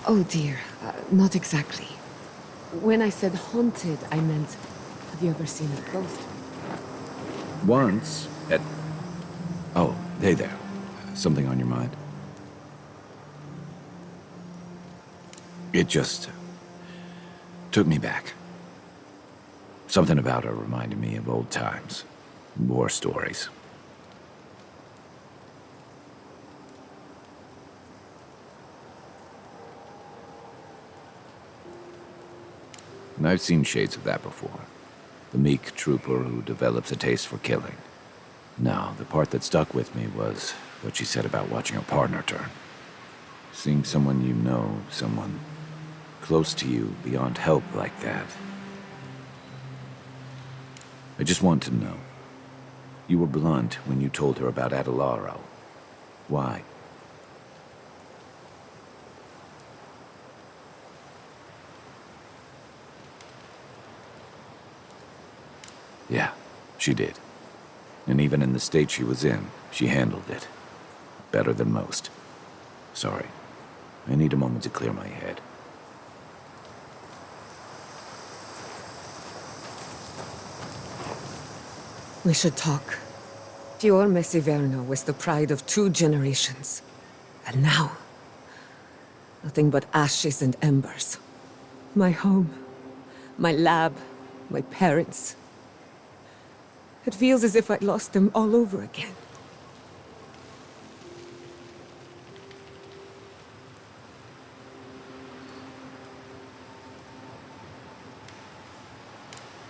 Oh dear, not exactly. When I said haunted, I meant, have you ever seen a ghost? Once, at... Oh, hey there. Something on your mind? It just... took me back. Something about her reminded me of old times. War stories. And I've seen shades of that before. The meek trooper who develops a taste for killing. No, the part that stuck with me was what she said about watching her partner turn. Seeing someone you know, someone close to you, beyond help like that. I just want to know. You were blunt when you told her about Aedyr. Why? Yeah, she did. And even in the state she was in, she handled it. Better than most. Sorry. I need a moment to clear my head. We should talk. Fior Messiverno was the pride of 2 generations. And now, nothing but ashes and embers. My home, my lab, my parents. It feels as if I'd lost them all over again.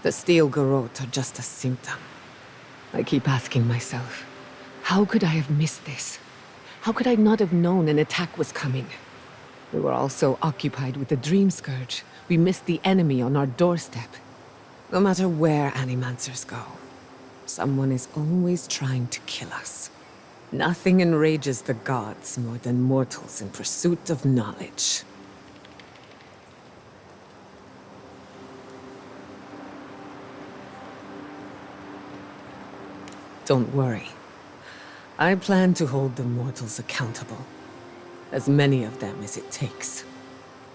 The steel garrote are just a symptom. I keep asking myself, how could I have missed this? How could I not have known an attack was coming? We were all so occupied with the Dream Scourge, we missed the enemy on our doorstep. No matter where Animancers go, someone is always trying to kill us. Nothing enrages the gods more than mortals in pursuit of knowledge. Don't worry. I plan to hold the mortals accountable. As many of them as it takes.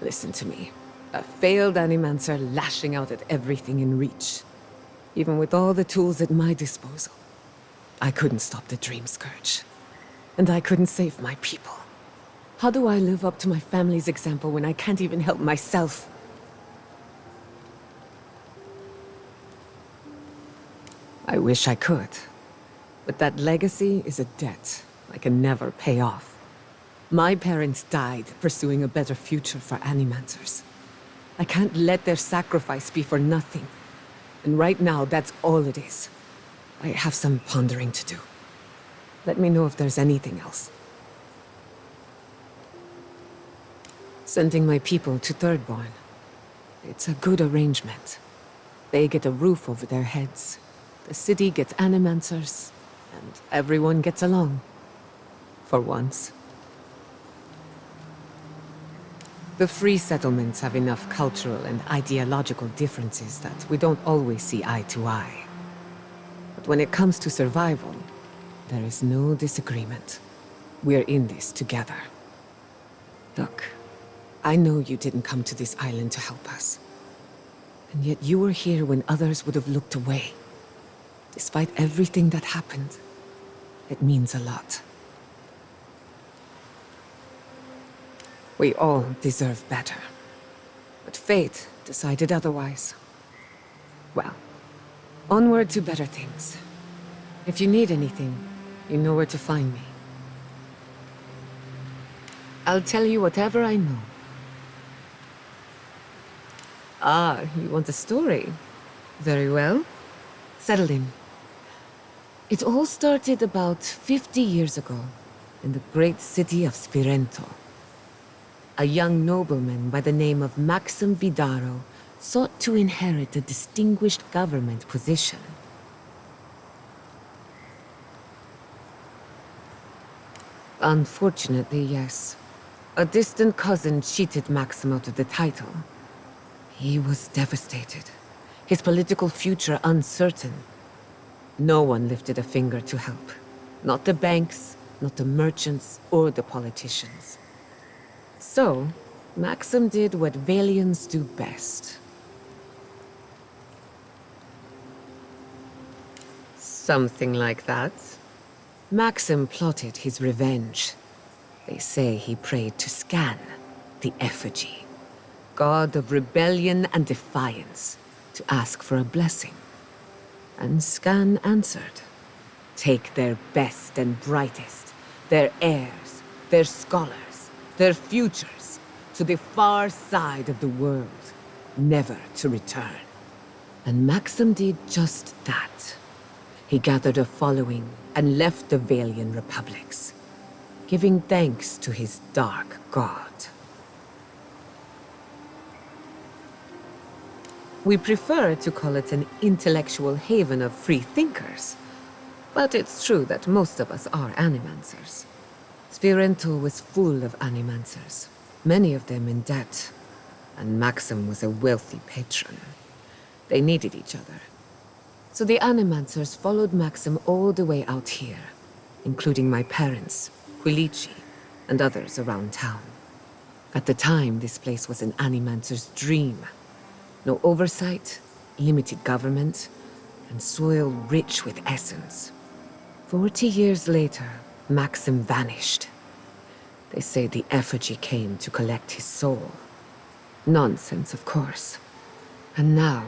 Listen to me. A failed Animancer lashing out at everything in reach. Even with all the tools at my disposal. I couldn't stop the Dream Scourge. And I couldn't save my people. How do I live up to my family's example when I can't even help myself? I wish I could. But that legacy is a debt I can never pay off. My parents died pursuing a better future for Animancers. I can't let their sacrifice be for nothing. And right now, that's all it is. I have some pondering to do. Let me know if there's anything else. Sending my people to Thirdborn. It's a good arrangement. They get a roof over their heads. The city gets Animancers. And everyone gets along. For once. The free settlements have enough cultural and ideological differences that we don't always see eye to eye. But when it comes to survival, there is no disagreement. We're in this together. Look, I know you didn't come to this island to help us. And yet you were here when others would have looked away. Despite everything that happened, it means a lot. We all deserve better. But fate decided otherwise. Well, onward to better things. If you need anything, you know where to find me. I'll tell you whatever I know. Ah, you want a story? Very well. Settle in. It all started about 50 years ago, in the great city of Spirento. A young nobleman by the name of Maxim Vidaro sought to inherit a distinguished government position. Unfortunately, yes. A distant cousin cheated Maxim out of the title. He was devastated. His political future uncertain. No one lifted a finger to help. Not the banks, not the merchants, or the politicians. So, Maxim did what Valians do best. Something like that. Maxim plotted his revenge. They say he prayed to Scan, the effigy, god of rebellion and defiance, to ask for a blessing. And Scan answered. Take their best and brightest, their heirs, their scholars, their futures, to the far side of the world, never to return. And Maxim did just that. He gathered a following and left the Valian republics, giving thanks to his dark god. We prefer to call it an intellectual haven of free thinkers, but it's true that most of us are animancers. Spirento was full of animancers, many of them in debt, and Maxim was a wealthy patron. They needed each other. So the animancers followed Maxim all the way out here, including my parents, Quilici, and others around town. At the time, this place was an animancer's dream. No oversight, limited government, and soil rich with essence. 40 years later, Maxim vanished. They say the effigy came to collect his soul. Nonsense, of course. And now,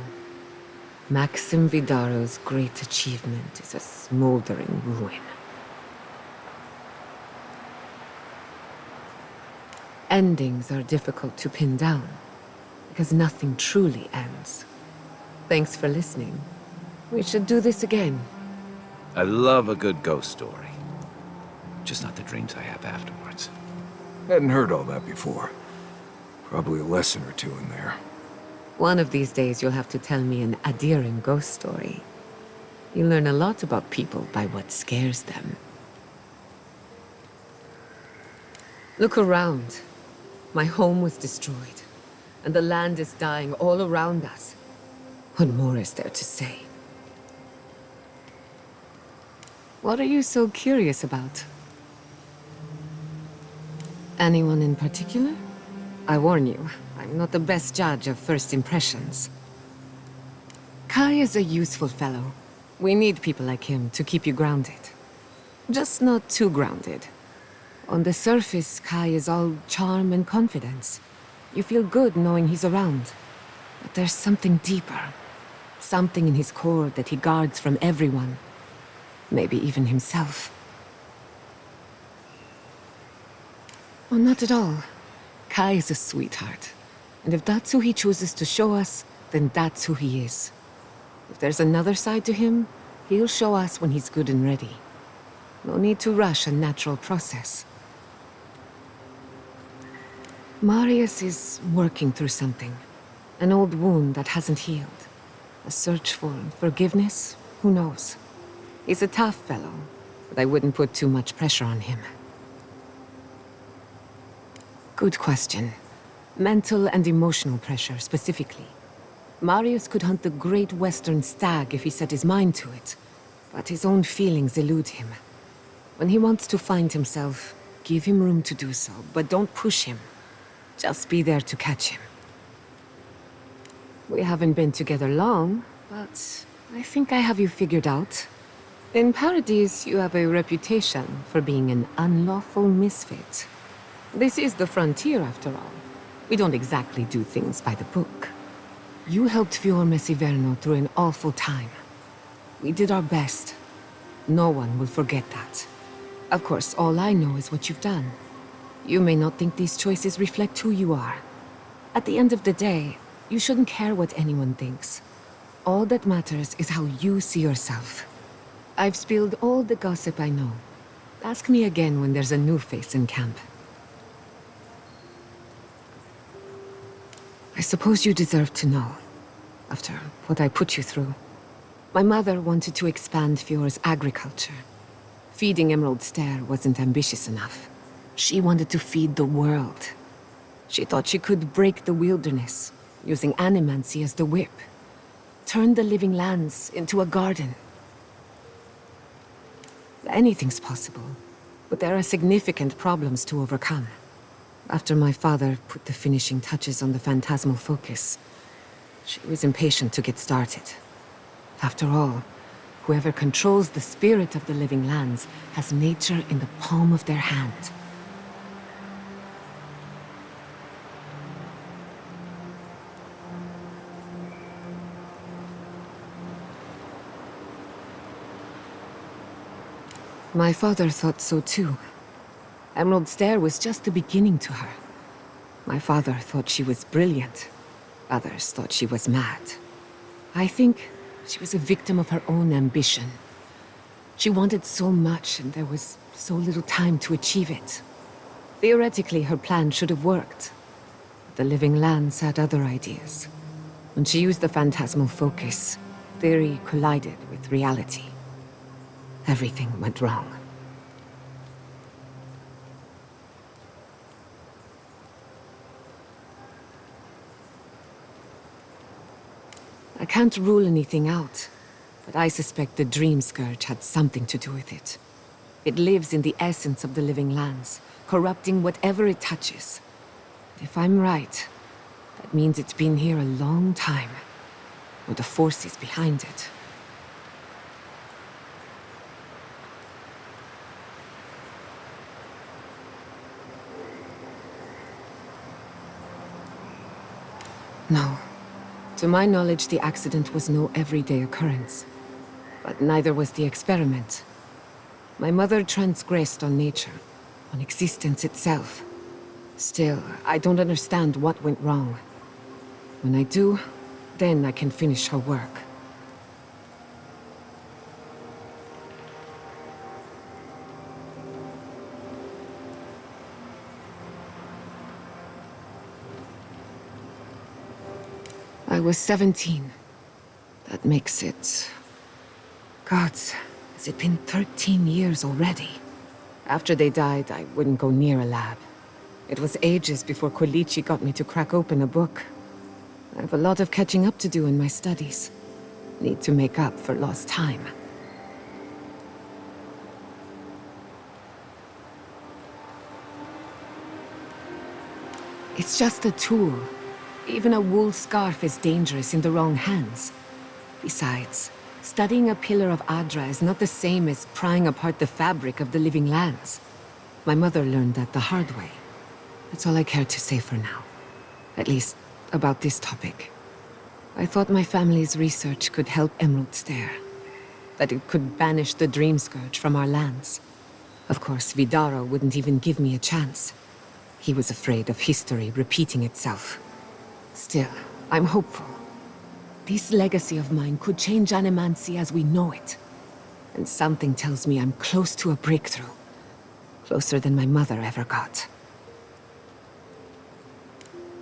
Maxim Vidaro's great achievement is a smoldering ruin. Endings are difficult to pin down, because nothing truly ends. Thanks for listening. We should do this again. I love a good ghost story. Just not the dreams I have afterwards. Hadn't heard all that before. Probably a lesson or two in there. One of these days you'll have to tell me an Aedyr ghost story. You learn a lot about people by what scares them. Look around. My home was destroyed, and the land is dying all around us. What more is there to say? What are you so curious about? Anyone in particular? I warn you, I'm not the best judge of first impressions. Kai is a useful fellow. We need people like him to keep you grounded. Just not too grounded. On the surface, Kai is all charm and confidence. You feel good knowing he's around. But there's something deeper. Something in his core that he guards from everyone. Maybe even himself. Oh, not at all. Kai is a sweetheart. And if that's who he chooses to show us, then that's who he is. If there's another side to him, he'll show us when he's good and ready. No need to rush a natural process. Marius is working through something. An old wound that hasn't healed. A search for forgiveness? Who knows? He's a tough fellow, but I wouldn't put too much pressure on him. Good question. Mental and emotional pressure, specifically. Marius could hunt the great western stag if he set his mind to it, but his own feelings elude him. When he wants to find himself, give him room to do so, but don't push him. Just be there to catch him. We haven't been together long, but I think I have you figured out. In Paradise, you have a reputation for being an unlawful misfit. This is the frontier, after all. We don't exactly do things by the book. You helped Fiorme Siverno through an awful time. We did our best. No one will forget that. Of course, all I know is what you've done. You may not think these choices reflect who you are. At the end of the day, you shouldn't care what anyone thinks. All that matters is how you see yourself. I've spilled all the gossip I know. Ask me again when there's a new face in camp. I suppose you deserve to know, after what I put you through. My mother wanted to expand Fiore's agriculture. Feeding Emerald Stair wasn't ambitious enough. She wanted to feed the world. She thought she could break the wilderness, using animancy as the whip. Turn the living lands into a garden. Anything's possible, but there are significant problems to overcome. After my father put the finishing touches on the phantasmal focus, she was impatient to get started. After all, whoever controls the spirit of the living lands has nature in the palm of their hand. My father thought so too. Emerald Stair was just the beginning to her. My father thought she was brilliant. Others thought she was mad. I think she was a victim of her own ambition. She wanted so much, and there was so little time to achieve it. Theoretically, her plan should have worked. But the living lands had other ideas. When she used the phantasmal focus, theory collided with reality. Everything went wrong. I can't rule anything out, but I suspect the Dream Scourge had something to do with it. It lives in the essence of the living lands, corrupting whatever it touches. And if I'm right, that means it's been here a long time, or the forces behind it. No. To my knowledge, the accident was no everyday occurrence. But neither was the experiment. My mother transgressed on nature, on existence itself. Still, I don't understand what went wrong. When I do, then I can finish her work. I was 17. That makes it... Gods, has it been 13 years already? After they died, I wouldn't go near a lab. It was ages before Quilici got me to crack open a book. I have a lot of catching up to do in my studies. Need to make up for lost time. It's just a tool. Even a wool scarf is dangerous in the wrong hands. Besides, studying a pillar of Aedyr is not the same as prying apart the fabric of the living lands. My mother learned that the hard way. That's all I care to say for now. At least, about this topic. I thought my family's research could help Emerald Stair. That it could banish the Dream Scourge from our lands. Of course, Vidaro wouldn't even give me a chance. He was afraid of history repeating itself. Still, I'm hopeful. This legacy of mine could change Animancy as we know it. And something tells me I'm close to a breakthrough. Closer than my mother ever got.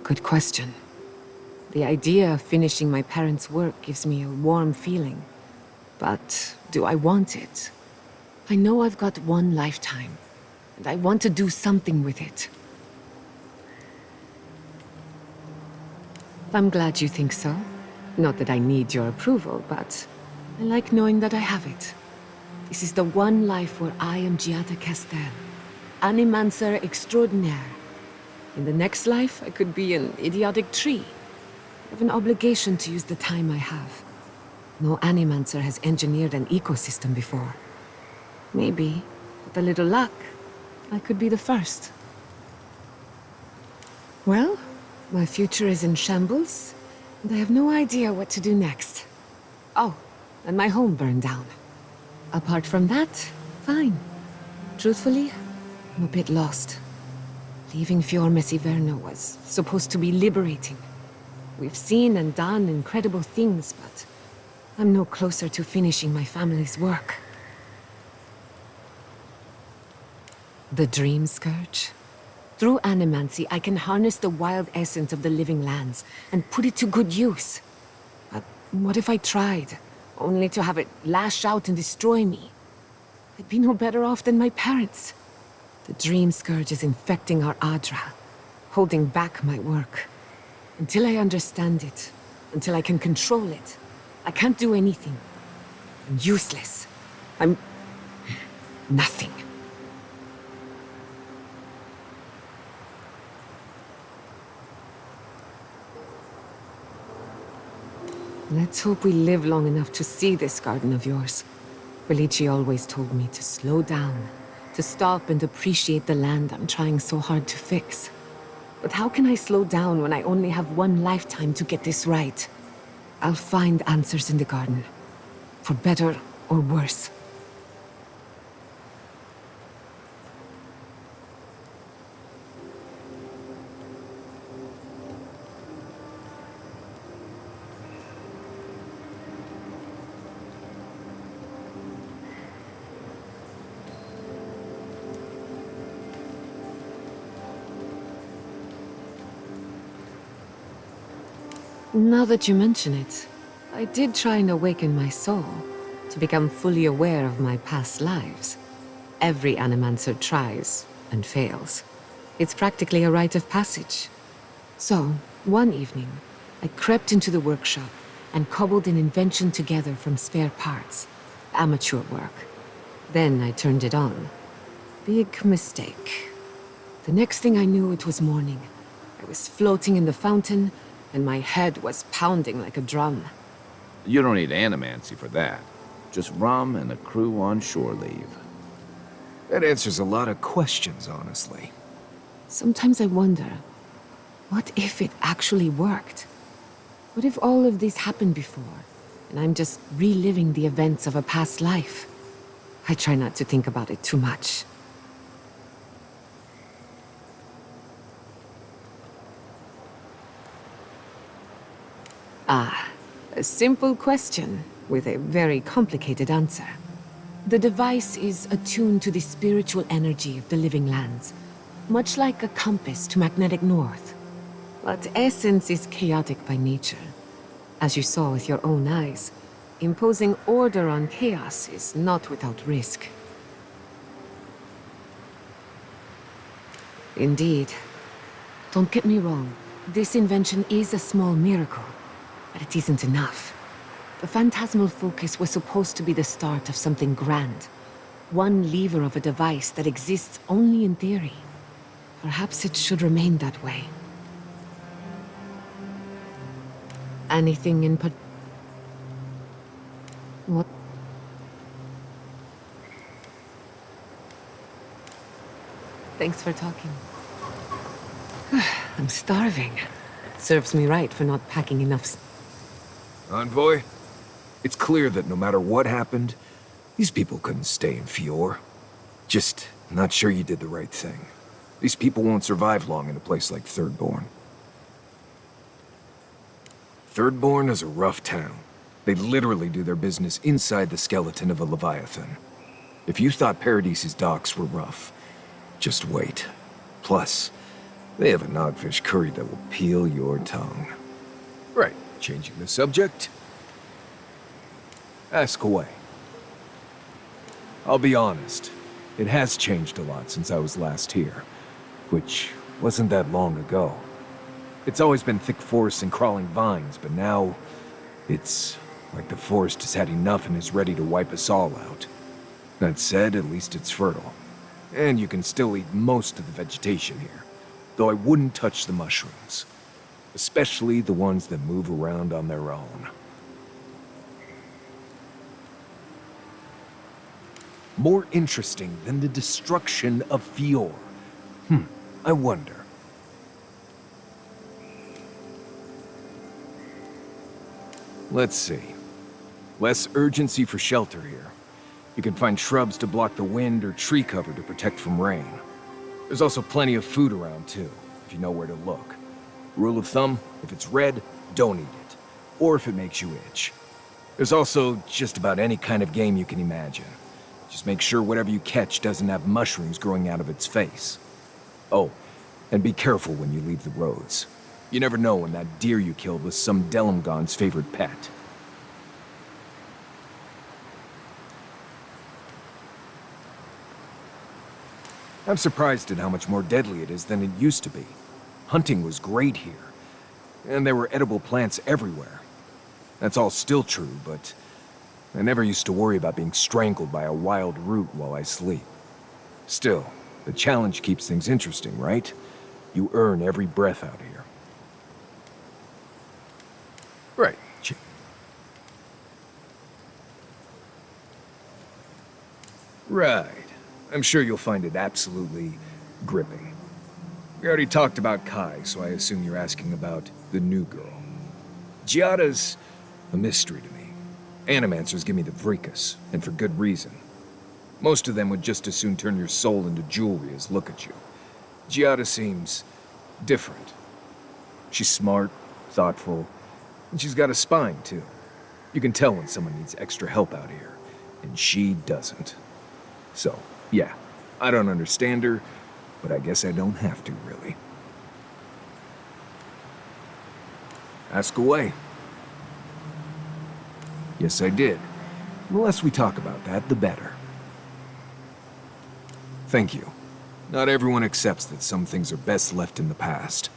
Good question. The idea of finishing my parents' work gives me a warm feeling. But do I want it? I know I've got one lifetime, and I want to do something with it. I'm glad you think so. Not that I need your approval, but I like knowing that I have it. This is the one life where I am Giada Castel, Animancer extraordinaire. In the next life, I could be an idiotic tree. I have an obligation to use the time I have. No Animancer has engineered an ecosystem before. Maybe, with a little luck, I could be the first. Well, my future is in shambles, and I have no idea what to do next. Oh, and my home burned down. Apart from that, fine. Truthfully, I'm a bit lost. Leaving Fiormes Iverno was supposed to be liberating. We've seen and done incredible things, but I'm no closer to finishing my family's work. The Dream Scourge? Through Animancy, I can harness the wild essence of the living lands and put it to good use. But what if I tried, only to have it lash out and destroy me? I'd be no better off than my parents. The Dream Scourge is infecting our Aedyr, holding back my work. Until I understand it, until I can control it, I can't do anything. I'm useless. I'm... nothing. Let's hope we live long enough to see this garden of yours. Felici always told me to slow down, to stop and appreciate the land I'm trying so hard to fix. But how can I slow down when I only have one lifetime to get this right? I'll find answers in the garden, for better or worse. Now that you mention it, I did try and awaken my soul, to become fully aware of my past lives. Every animancer tries, and fails. It's practically a rite of passage. So, one evening, I crept into the workshop and cobbled an invention together from spare parts. Amateur work. Then I turned it on. Big mistake. The next thing I knew, it was morning. I was floating in the fountain, and my head was pounding like a drum. You don't need animancy for that. Just rum and a crew on shore leave. That answers a lot of questions, honestly. Sometimes I wonder, what if it actually worked? What if all of this happened before, and I'm just reliving the events of a past life? I try not to think about it too much. Ah, a simple question with a very complicated answer. The device is attuned to the spiritual energy of the living lands, much like a compass to magnetic north. But essence is chaotic by nature. As you saw with your own eyes, imposing order on chaos is not without risk. Indeed. Don't get me wrong, this invention is a small miracle. But it isn't enough. The phantasmal focus was supposed to be the start of something grand. One lever of a device that exists only in theory. Perhaps it should remain that way. Anything in What? Thanks for talking. I'm starving. Serves me right for not packing enough. Envoy, it's clear that no matter what happened, these people couldn't stay in Fior. Just not sure you did the right thing. These people won't survive long in a place like Thirdborn. Thirdborn is a rough town. They literally do their business inside the skeleton of a Leviathan. If you thought Paradise's docks were rough, just wait. Plus, they have a nogfish curry that will peel your tongue. Right, changing the subject. Ask away. I'll be honest, it has changed a lot since I was last here, which wasn't that long ago. It's always been thick forests and crawling vines, but now it's like the forest has had enough and is ready to wipe us all out. That said, at least it's fertile. And you can still eat most of the vegetation here, though I wouldn't touch the mushrooms. Especially the ones that move around on their own. More interesting than the destruction of Fior. I wonder. Let's see. Less urgency for shelter here. You can find shrubs to block the wind or tree cover to protect from rain. There's also plenty of food around too, if you know where to look. Rule of thumb, if it's red, don't eat it. Or if it makes you itch. There's also just about any kind of game you can imagine. Just make sure whatever you catch doesn't have mushrooms growing out of its face. Oh, and be careful when you leave the roads. You never know when that deer you killed was some Delimgon's favorite pet. I'm surprised at how much more deadly it is than it used to be. Hunting was great here, and there were edible plants everywhere. That's all still true, but I never used to worry about being strangled by a wild root while I sleep. Still, the challenge keeps things interesting, right? You earn every breath out here. Right. Right. I'm sure you'll find it absolutely gripping. We already talked about Kai, so I assume you're asking about the new girl. Giada's a mystery to me. Animancers give me the vricus, and for good reason. Most of them would just as soon turn your soul into jewelry as look at you. Giada seems different. She's smart, thoughtful, and she's got a spine, too. You can tell when someone needs extra help out here, and she doesn't. So, yeah, I don't understand her, but I guess I don't have to, really. Ask away. Yes, I did. The less we talk about that, the better. Thank you. Not everyone accepts that some things are best left in the past.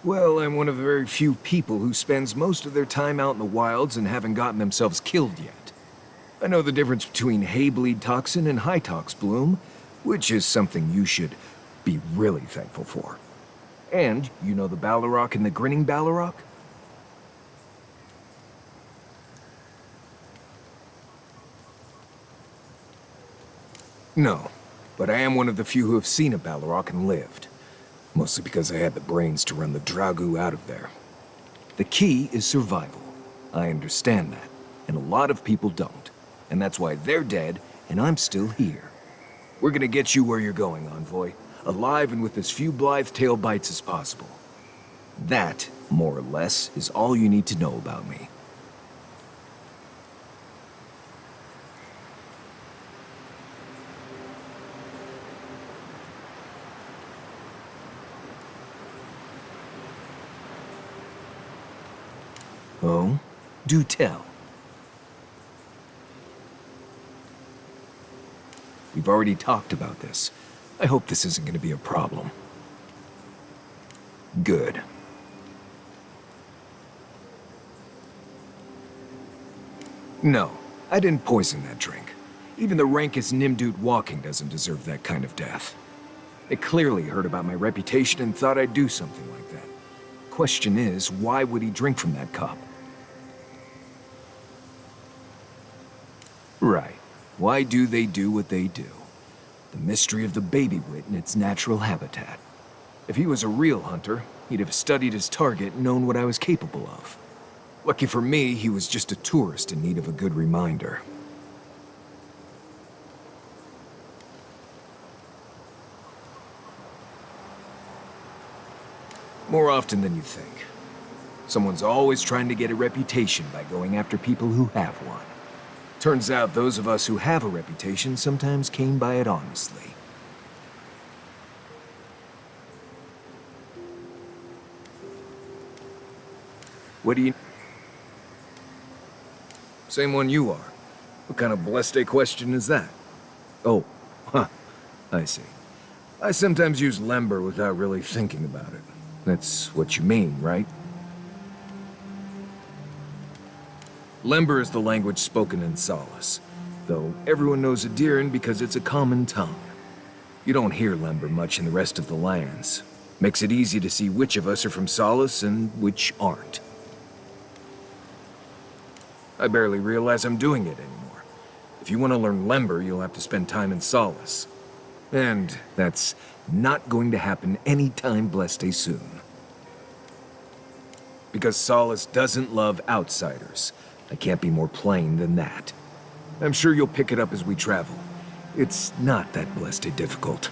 Well, I'm one of the very few people who spends most of their time out in the wilds and haven't gotten themselves killed yet. I know the difference between hay-bleed toxin and high-tox bloom, which is something you should be really thankful for. And you know the Balrog and the grinning Balrog? No, but I am one of the few who have seen a Balrog and lived. Mostly because I had the brains to run the Dragu out of there. The key is survival. I understand that, and a lot of people don't. And that's why they're dead, and I'm still here. We're gonna get you where you're going, Envoy. Alive and with as few blithe tail bites as possible. That, more or less, is all you need to know about me. Oh? Do tell. We've already talked about this. I hope this isn't going to be a problem. Good. No, I didn't poison that drink. Even the rankest Nimdut walking doesn't deserve that kind of death. They clearly heard about my reputation and thought I'd do something like that. Question is, why would he drink from that cup? Right. Why do they do what they do? The mystery of the baby wit in its natural habitat. If he was a real hunter, he'd have studied his target and known what I was capable of. Lucky for me, he was just a tourist in need of a good reminder. More often than you think. Someone's always trying to get a reputation by going after people who have one. Turns out those of us who have a reputation sometimes came by it honestly. What do you... Same one you are. What kind of blessed question is that? Oh, huh. I see. I sometimes use Lember without really thinking about it. That's what you mean, right? Lember is the language spoken in Solace, though everyone knows Aedyr because it's a common tongue. You don't hear Lember much in the rest of the lands. Makes it easy to see which of us are from Solace and which aren't. I barely realize I'm doing it anymore. If you want to learn Lember, you'll have to spend time in Solace. And that's not going to happen anytime blessed soon. Because Solace doesn't love outsiders. I can't be more plain than that. I'm sure you'll pick it up as we travel. It's not that blessed difficult.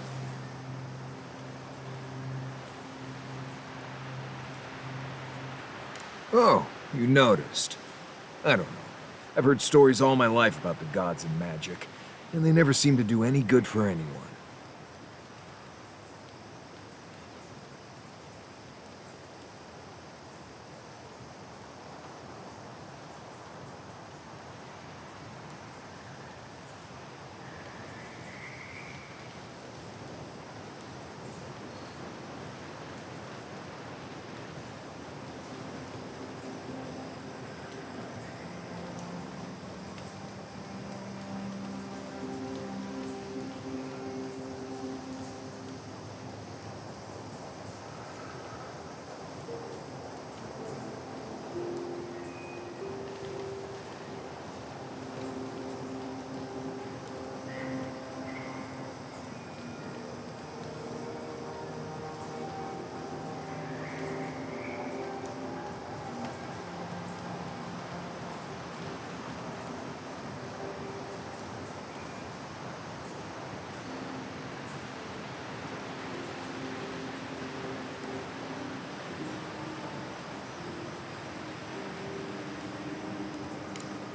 Oh, you noticed. I don't know. I've heard stories all my life about the gods and magic, and they never seem to do any good for anyone.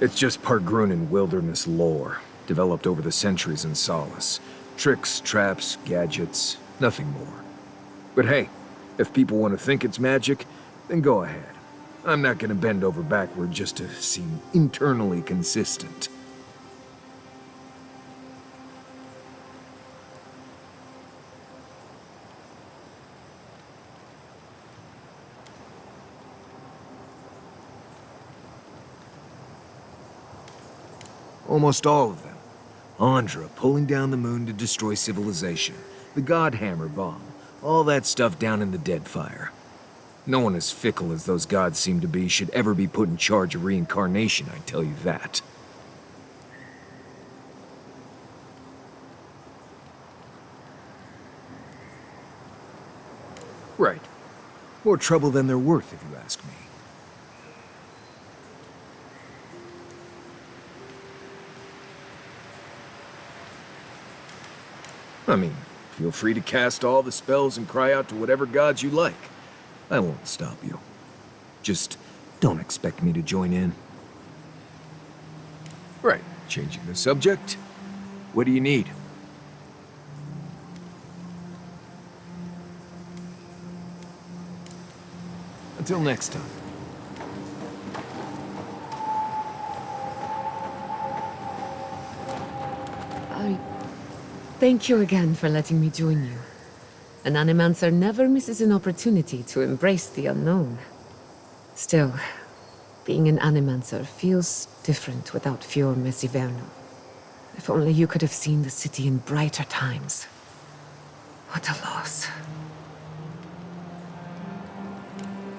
It's just Pargrunan wilderness lore, developed over the centuries in Solace. Tricks, traps, gadgets, nothing more. But hey, if people want to think it's magic, then go ahead. I'm not gonna bend over backward just to seem internally consistent. Almost all of them. Andra pulling down the moon to destroy civilization. The Godhammer bomb. All that stuff down in the Deadfire. No one as fickle as those gods seem to be should ever be put in charge of reincarnation, I tell you that. Right. More trouble than they're worth, if you ask me. I mean, feel free to cast all the spells and cry out to whatever gods you like. I won't stop you. Just don't expect me to join in. Right, changing the subject. What do you need? Until next time. Thank you again for letting me join you. An Animancer never misses an opportunity to embrace the unknown. Still, being an Animancer feels different without Fior Mesiverno. If only you could have seen the city in brighter times. What a loss.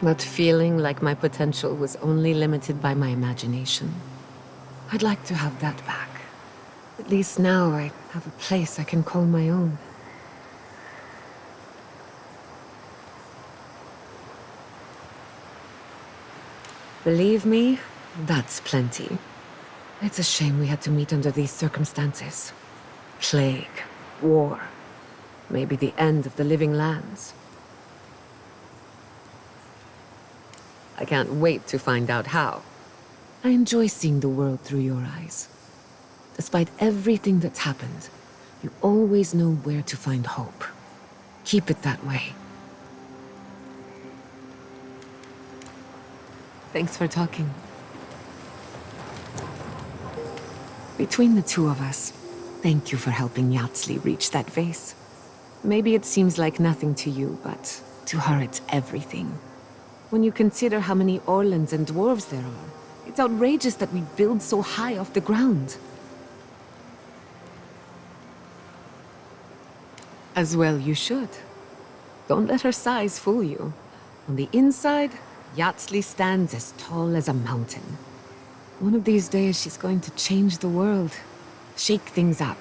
But feeling like my potential was only limited by my imagination. I'd like to have that back. At least now I have a place I can call my own. Believe me, that's plenty. It's a shame we had to meet under these circumstances. Plague, war, maybe the end of the living lands. I can't wait to find out how. I enjoy seeing the world through your eyes. Despite everything that's happened, you always know where to find hope. Keep it that way. Thanks for talking. Between the two of us, thank you for helping Yatsli reach that vase. Maybe it seems like nothing to you, but to her it's everything. When you consider how many Orlans and dwarves there are, it's outrageous that we build so high off the ground. As well you should. Don't let her size fool you. On the inside, Yatsli stands as tall as a mountain. One of these days she's going to change the world, shake things up.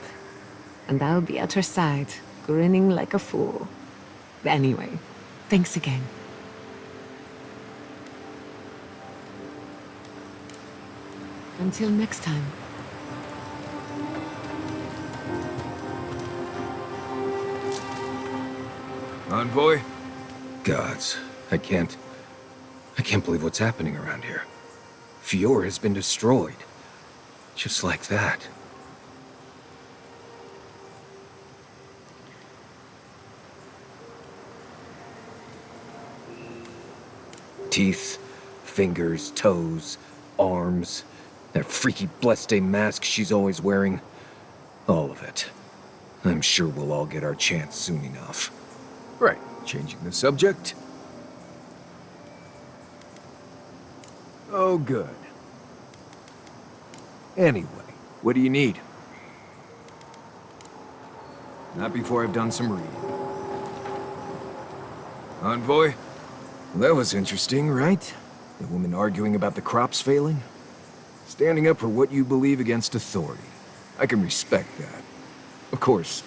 And I'll be at her side, grinning like a fool. Anyway, thanks again. Until next time. Envoy? Gods, I can't believe what's happening around here. Fior has been destroyed. Just like that. Teeth, fingers, toes, arms, that freaky Blessed mask she's always wearing. All of it. I'm sure we'll all get our chance soon enough. Right, changing the subject. Oh, good. Anyway, what do you need? Not before I've done some reading. Envoy? Well, that was interesting, right? The woman arguing about the crops failing? Standing up for what you believe against authority. I can respect that. Of course,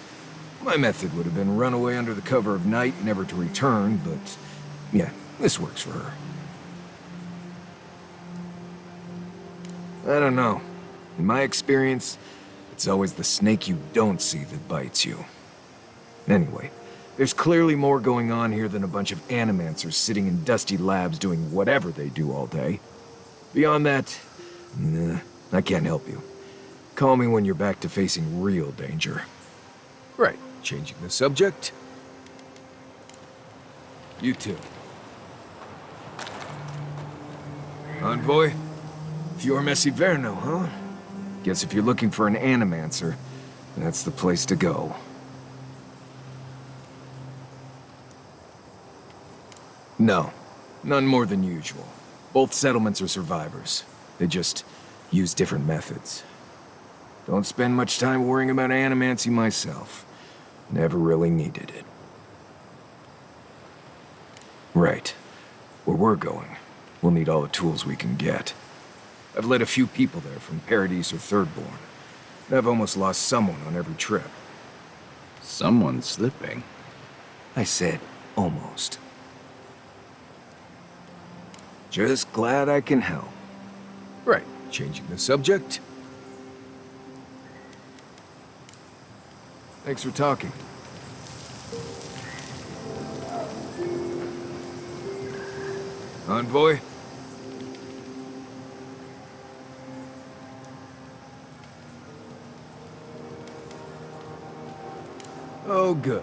my method would have been run away under the cover of night, never to return, but yeah, this works for her. I don't know. In my experience, it's always the snake you don't see that bites you. Anyway, there's clearly more going on here than a bunch of animancers sitting in dusty labs doing whatever they do all day. Beyond that, nah, I can't help you. Call me when you're back to facing real danger. Right, changing the subject. You too. Envoy? Fior Messiverno, huh? Guess if you're looking for an animancer, that's the place to go. No, none more than usual. Both settlements are survivors. They just use different methods. Don't spend much time worrying about animancy myself. Never really needed it. Right. Where we're going, we'll need all the tools we can get. I've led a few people there from Paradise or Thirdborn, and I've almost lost someone on every trip. Someone's slipping. I said almost. Just glad I can help. Right, changing the subject. Thanks for talking. Envoy? Oh, good.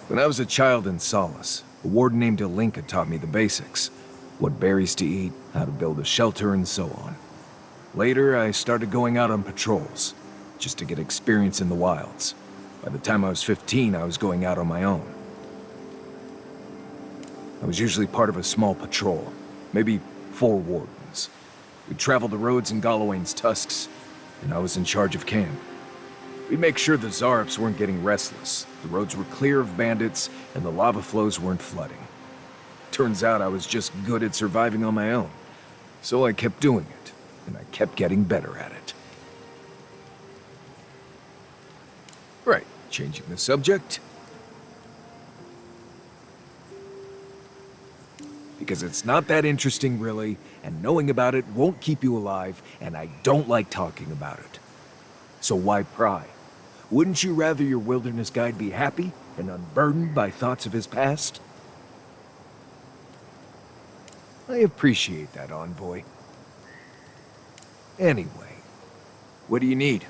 When I was a child in Solace, a warden named Alinka taught me the basics. What berries to eat, how to build a shelter, and so on. Later, I started going out on patrols, just to get experience in the wilds. By the time I was 15, I was going out on my own. I was usually part of a small patrol, maybe 4 wardens. We'd travel the roads in Galawain's tusks, and I was in charge of camp. We'd make sure the Zarps weren't getting restless, the roads were clear of bandits, and the lava flows weren't flooding. Turns out I was just good at surviving on my own, so I kept doing it, and I kept getting better at it. Right, changing the subject. Because it's not that interesting, really, and knowing about it won't keep you alive, and I don't like talking about it. So why pry? Wouldn't you rather your wilderness guide be happy and unburdened by thoughts of his past? I appreciate that, Envoy. Anyway, what do you need?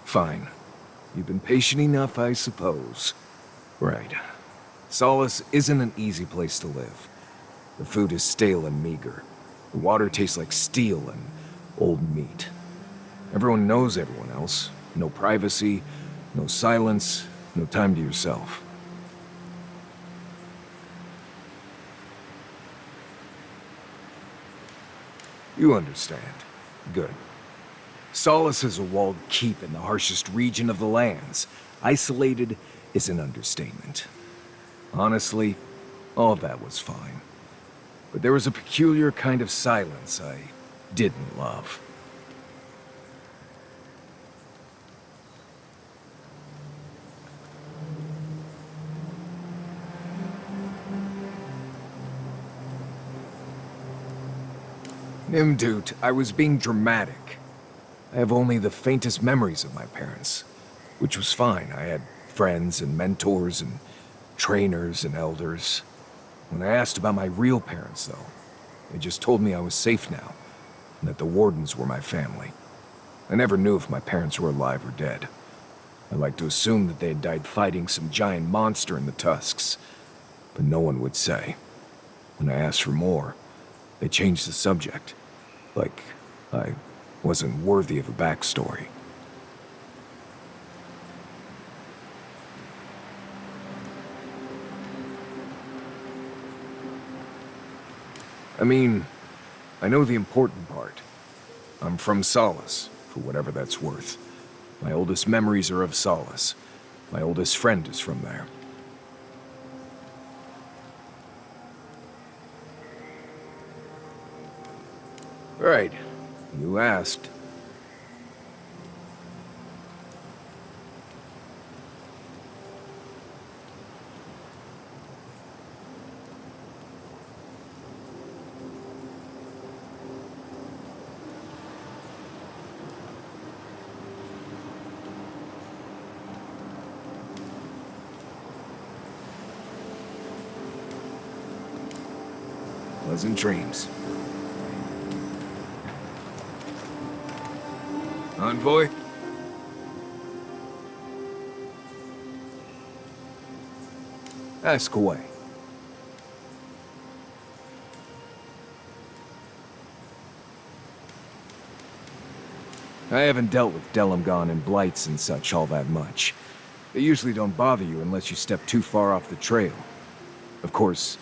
Fine. You've been patient enough, I suppose. Right. Solace isn't an easy place to live. The food is stale and meager. The water tastes like steel and old meat. Everyone knows everyone else. No privacy, no silence, no time to yourself. You understand. Good. Solace is a walled keep in the harshest region of the lands. Isolated is an understatement. Honestly, all that was fine. But there was a peculiar kind of silence I didn't love. Nimdut, I was being dramatic. I have only the faintest memories of my parents, which was fine. I had friends and mentors and trainers and elders. When I asked about my real parents, though, they just told me I was safe now, and that the wardens were my family. I never knew if my parents were alive or dead. I like to assume that they had died fighting some giant monster in the tusks, but no one would say. When I asked for more, they changed the subject, like I wasn't worthy of a backstory. I mean, I know the important part. I'm from Solace, for whatever that's worth. My oldest memories are of Solace. My oldest friend is from there. Right. You asked. Pleasant dreams. Envoy? Ask away. I haven't dealt with Delamgon and blights and such all that much. They usually don't bother you unless you step too far off the trail. Of course,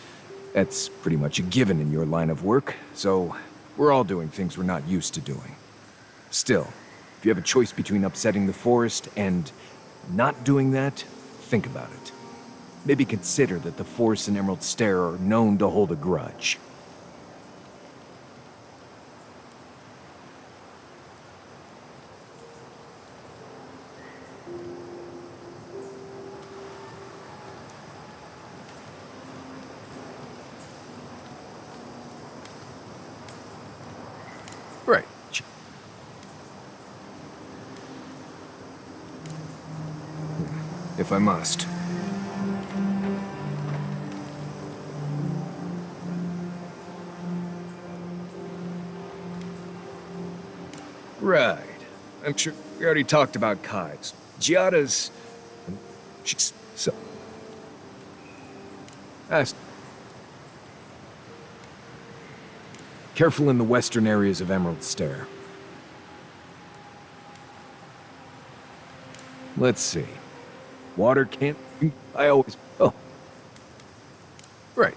that's pretty much a given in your line of work, so we're all doing things we're not used to doing. Still, if you have a choice between upsetting the forest and not doing that, think about it. Maybe consider that the Forest and Emerald Stair are known to hold a grudge. Right. If I must. Right. I'm sure we already talked about Kai's. Giada's... she's so... Careful in the western areas of Emerald Stair. Let's see. Water can't... I always... Oh. Right.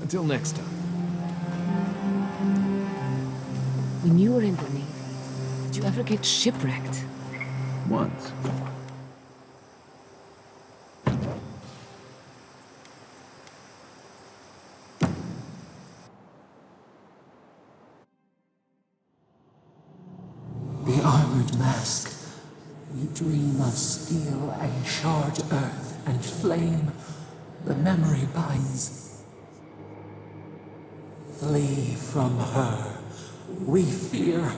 Until next time. When you were in the Navy, did you ever get shipwrecked? Once. The armored mask. We dream of steel and charred earth and flame. The memory binds. Flee from her. We fear.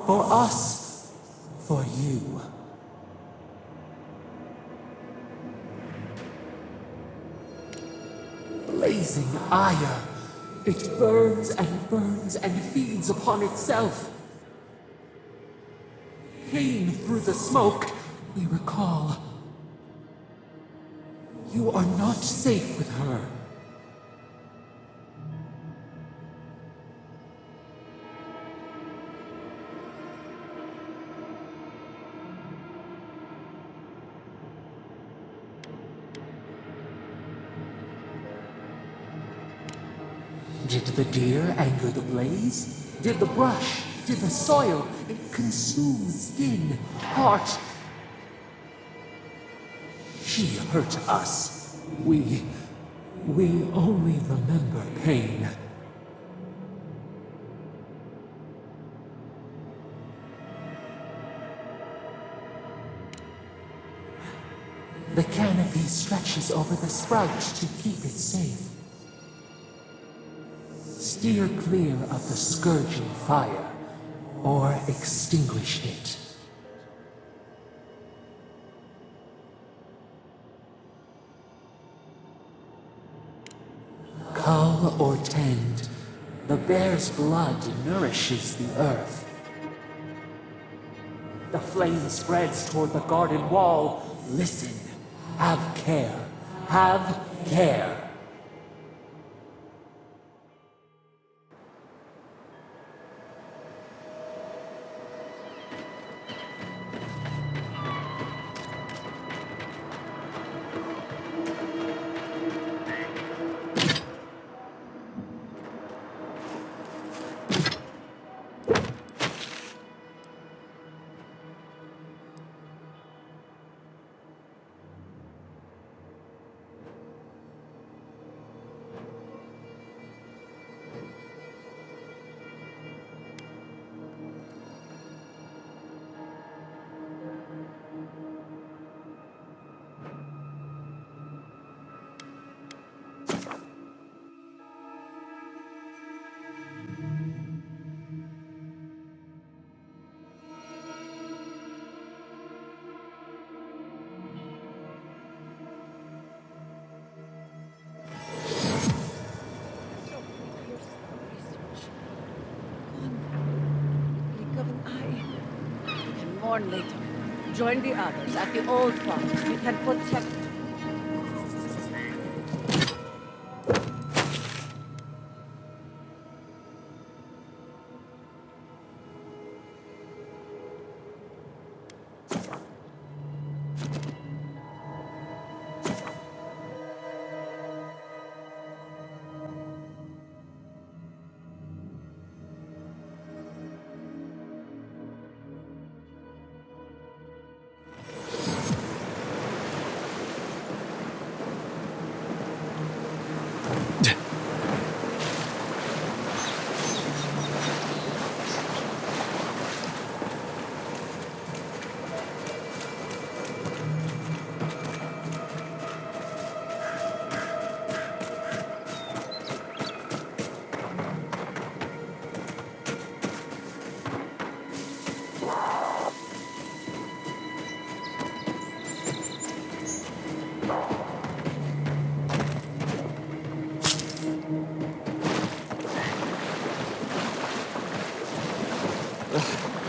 For us. For you. Blazing ire. It burns and feeds upon itself. Pain through the smoke, we recall. You are not safe with her. Did the deer anger the blaze? Did the brush? Did the soil? It consumes skin, heart. She hurt us. We only remember pain. The canopy stretches over the sprout to keep it safe. Steer clear of the scourging fire, or extinguish it. Cull or tend, the bear's blood nourishes the earth. The flame spreads toward the garden wall. Listen, have care, have care. reborn later. Join the others at the old farms. We can protect...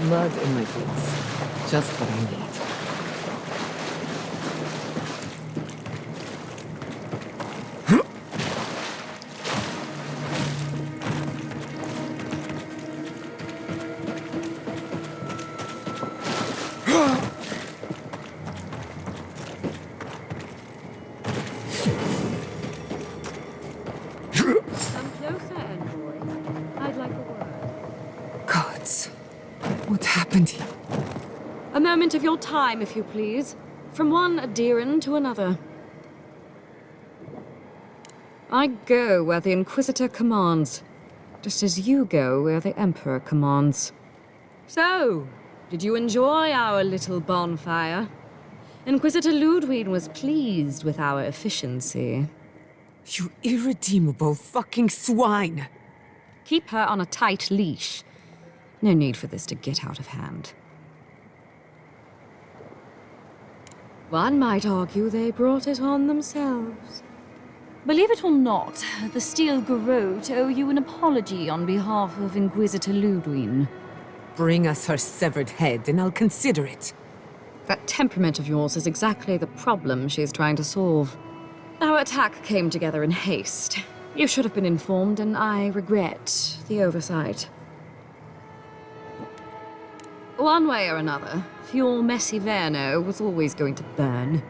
Mud in my boots. Just what I need. Come closer, envoy. I'd like a word. Gods. What happened here? A moment of your time, if you please. From one Aedyran to another. I go where the Inquisitor commands, just as you go where the Emperor commands. So, did you enjoy our little bonfire? Inquisitor Ludwig was pleased with our efficiency. You irredeemable fucking swine! Keep her on a tight leash. No need for this to get out of hand. One might argue they brought it on themselves. Believe it or not, the Steel Garrote owe you an apology on behalf of Inquisitor Ludwig. Bring us her severed head and I'll consider it. That temperament of yours is exactly the problem she's trying to solve. Our attack came together in haste. You should have been informed, and I regret the oversight. One way or another, your messy Verno was always going to burn.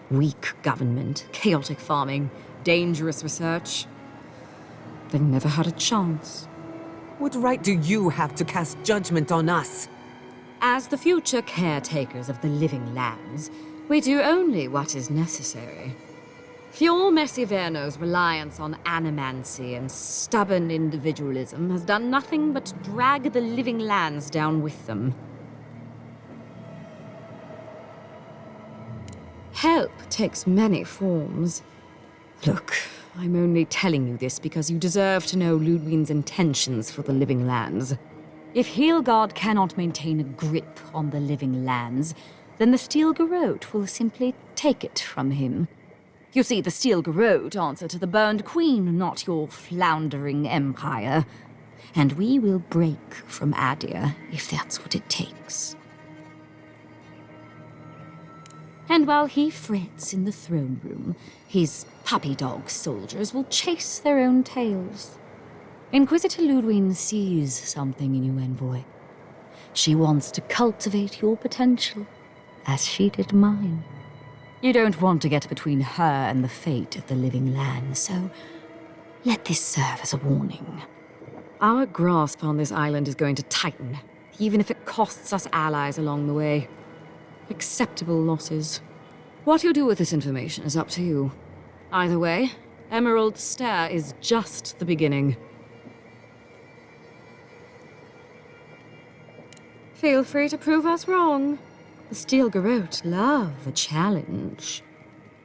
Weak government, chaotic farming, dangerous research. They never had a chance. What right do you have to cast judgment on us? As the future caretakers of the living lands, we do only what is necessary. Fjord Messiverno's reliance on animancy and stubborn individualism has done nothing but drag the living lands down with them. Help takes many forms. Look, I'm only telling you this because you deserve to know Ludwig's intentions for the living lands. If Heelgard cannot maintain a grip on the living lands, then the Steel Garrote will simply take it from him. You see, the Steel Garrote answer to the Burned Queen, not your floundering empire. And we will break from Aedyr if that's what it takes. And while he frets in the throne room, his puppy dog soldiers will chase their own tails. Inquisitor Ludwig sees something in you, envoy. She wants to cultivate your potential, as she did mine. You don't want to get between her and the fate of the living land, so let this serve as a warning. Our grasp on this island is going to tighten, even if it costs us allies along the way. Acceptable losses. What you do with this information is up to you. Either way, Emerald Stair is just the beginning. Feel free to prove us wrong. The Steel Garrote love a challenge.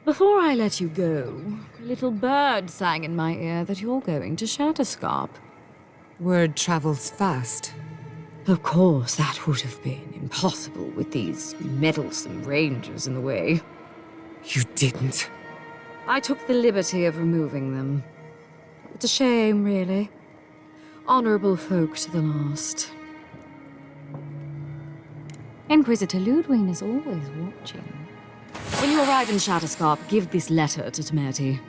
Before I let you go, a little bird sang in my ear that you're going to Shatterscarp. Word travels fast. Of course, that would have been impossible with these meddlesome rangers in the way. You didn't. I took the liberty of removing them. It's a shame, really. Honorable folk to the last. Inquisitor Ludwig is always watching. When you arrive in Shatterscarp, give this letter to Temerity.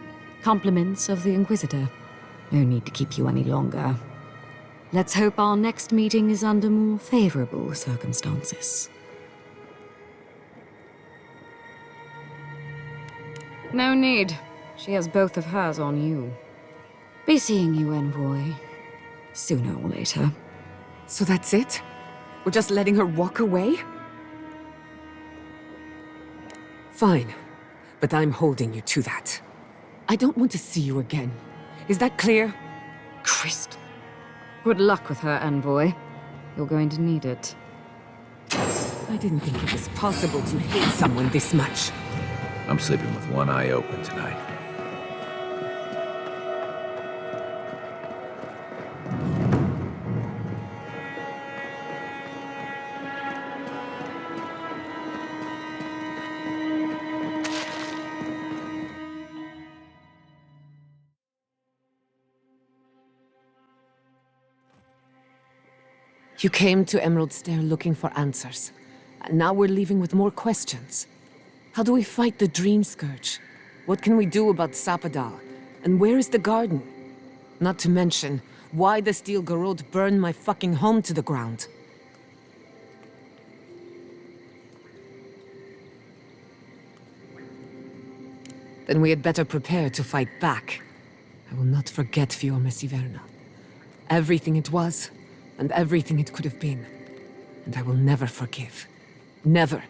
Compliments of the Inquisitor. No need to keep you any longer. Let's hope our next meeting is under more favorable circumstances. No need. She has both of hers on you. Be seeing you, envoy. Sooner or later. So that's it? We're just letting her walk away? Fine. But I'm holding you to that. I don't want to see you again. Is that clear? Crystal. Good luck with her, envoy. You're going to need it. I didn't think it was possible to hate someone this much. I'm sleeping with one eye open tonight. You came to Emerald Stair looking for answers. And now we're leaving with more questions. How do we fight the Dream Scourge? What can we do about Sapadal? And where is the garden? Not to mention, why the Steel Garrote burned my fucking home to the ground. Then we had better prepare to fight back. I will not forget Fiume Siverna. Everything it was, and everything it could have been. And I will never forgive. Never.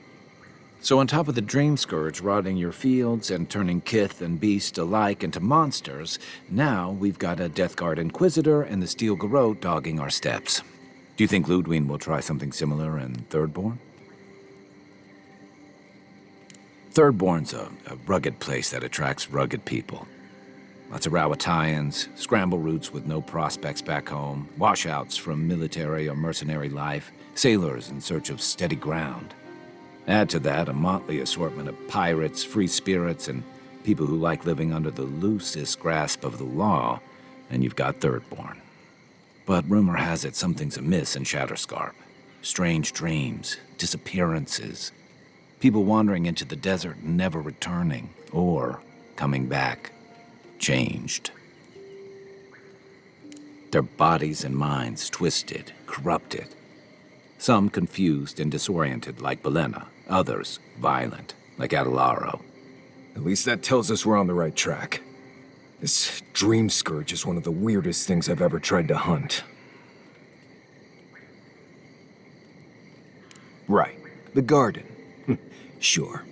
So on top of the Dream Scourge rotting your fields and turning kith and beast alike into monsters, now we've got a Death Guard Inquisitor and the Steel Garrote dogging our steps. Do you think Ludwig will try something similar in Thirdborn? Thirdborn's a rugged place that attracts rugged people. Lots of Rawatayans, scramble routes with no prospects back home, washouts from military or mercenary life, sailors in search of steady ground. Add to that a motley assortment of pirates, free spirits, and people who like living under the loosest grasp of the law, and you've got Thirdborn. But rumor has it something's amiss in Shatterscarp. Strange dreams, disappearances, people wandering into the desert and never returning, or coming back, changed. Their bodies and minds twisted, corrupted. Some confused and disoriented, like Belena. Others violent, like Adelaro. At least that tells us we're on the right track. This Dream Scourge is one of the weirdest things I've ever tried to hunt. Right. The garden. Sure.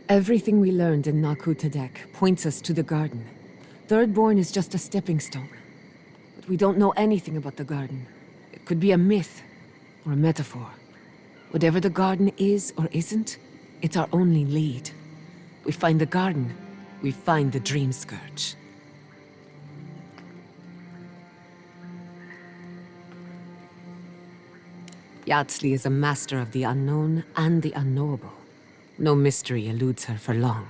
Everything we learned in Naku Tadek points us to the garden. Thirdborn is just a stepping stone. But we don't know anything about the garden. It could be a myth, or a metaphor. Whatever the garden is or isn't, it's our only lead. We find the garden, we find the Dream Scourge. Yardsley is a master of the unknown and the unknowable. No mystery eludes her for long.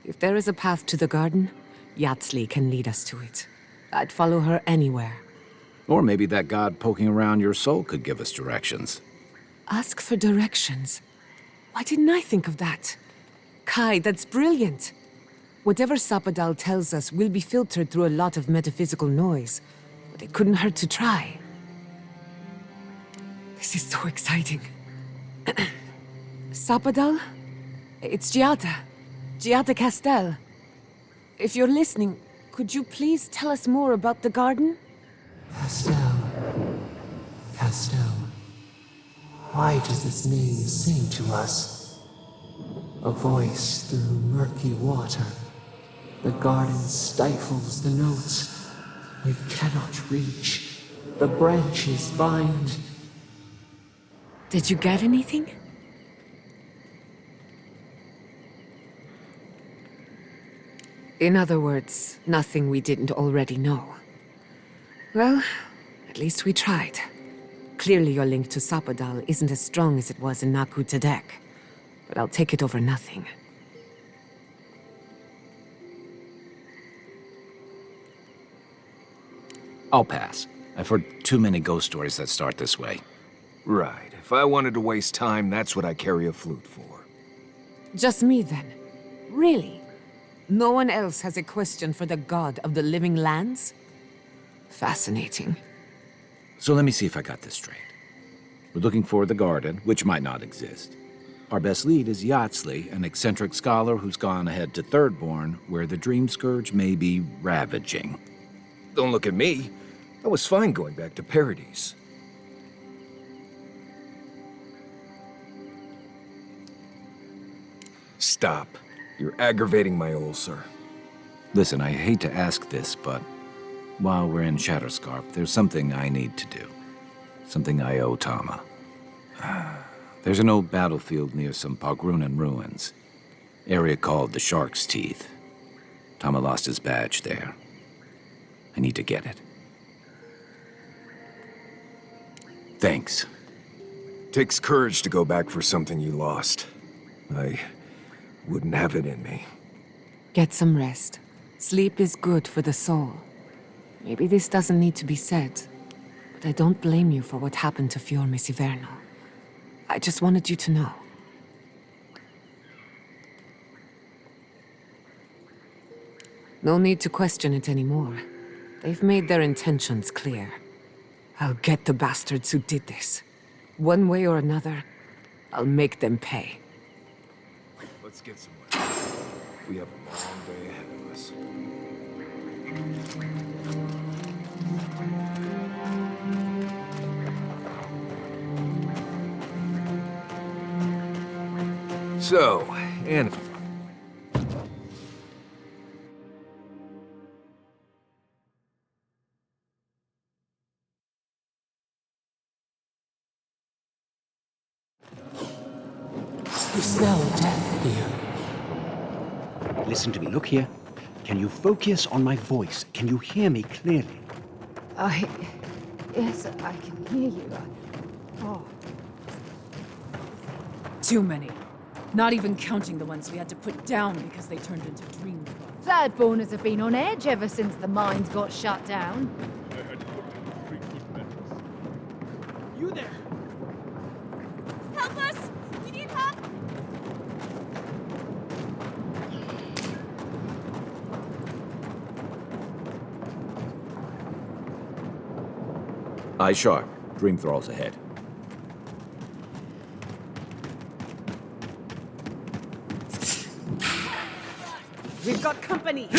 If there is a path to the garden, Yardsley can lead us to it. I'd follow her anywhere. Or maybe that god poking around your soul could give us directions. Ask for directions. Why didn't I think of that? Kai, that's brilliant. Whatever Sapadal tells us will be filtered through a lot of metaphysical noise, but it couldn't hurt to try. This is so exciting. Sapadal? It's Giada. Giada Castel. If you're listening, could you please tell us more about the garden? Castel. Castel. Why does this name sing to us? A voice through murky water. The garden stifles the notes. We cannot reach. The branches bind. Did you get anything? In other words, nothing we didn't already know. Well, at least we tried. Clearly your link to Sapadal isn't as strong as it was in Naku Tadek, but I'll take it over nothing. I'll pass. I've heard too many ghost stories that start this way. Right. If I wanted to waste time, that's what I carry a flute for. Just me, then? Really? No one else has a question for the god of the living lands? Fascinating. So let me see if I got this straight. We're looking for the garden, which might not exist. Our best lead is Yatsley, an eccentric scholar who's gone ahead to Thirdborn, where the Dream Scourge may be ravaging. Don't look at me. I was fine going back to Paradise. Stop. You're aggravating my ulcer. Listen, I hate to ask this, but while we're in Shatterscarp, there's something I need to do. Something I owe Tama. There's an old battlefield near some Pogrunan ruins. Area called the Shark's Teeth. Tama lost his badge there. I need to get it. Thanks. Takes courage to go back for something you lost. I wouldn't have it in me. Get some rest. Sleep is good for the soul. Maybe this doesn't need to be said, but I don't blame you for what happened to Fiorme Siverno. I just wanted you to know. No need to question it anymore. They've made their intentions clear. I'll get the bastards who did this. One way or another, I'll make them pay. Let's get some rest. We have a long day ahead of us. So, and You smell death here. Listen to me. Look here. Can you focus on my voice? Can you hear me clearly? Yes, I can hear you. Oh. Too many. Not even counting the ones we had to put down because they turned into dream gods. Thirdborners have been on edge ever since the mines got shut down. You there! Help us! We need help! Eye sharp. Dream Thrall's ahead. We've got company!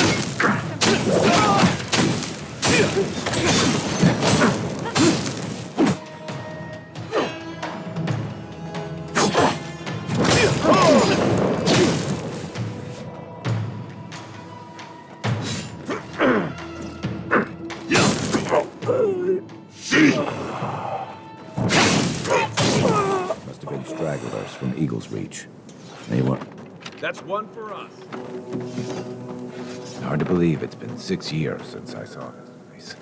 Must have been stragglers from Eagle's Reach. They weren't. That's one for us. Hard to believe it's been 6 years since I saw this place.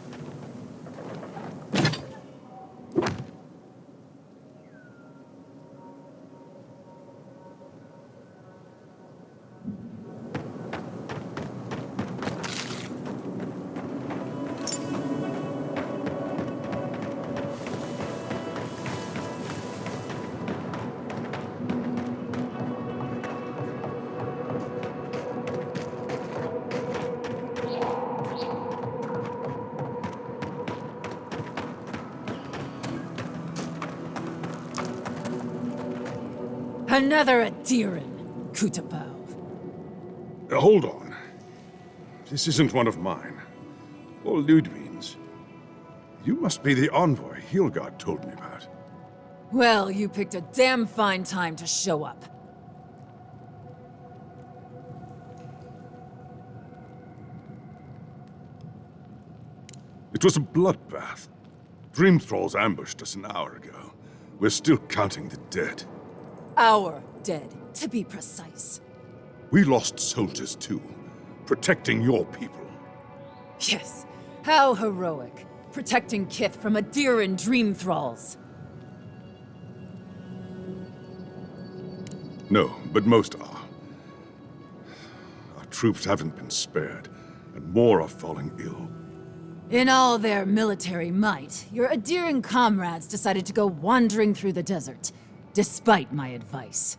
Another Aedyran, Kutapau. Hold on. This isn't one of mine. Or Ludwig's. You must be the envoy Hilgard told me about. Well, you picked a damn fine time to show up. It was a bloodbath. Dream Thralls ambushed us an hour ago. We're still counting the dead. Our dead, to be precise. We lost soldiers too, protecting your people. Yes, how heroic. Protecting Kith from Aedyran dream thralls. No, but most are. Our troops haven't been spared, and more are falling ill. In all their military might, your Aedyran comrades decided to go wandering through the desert, despite my advice.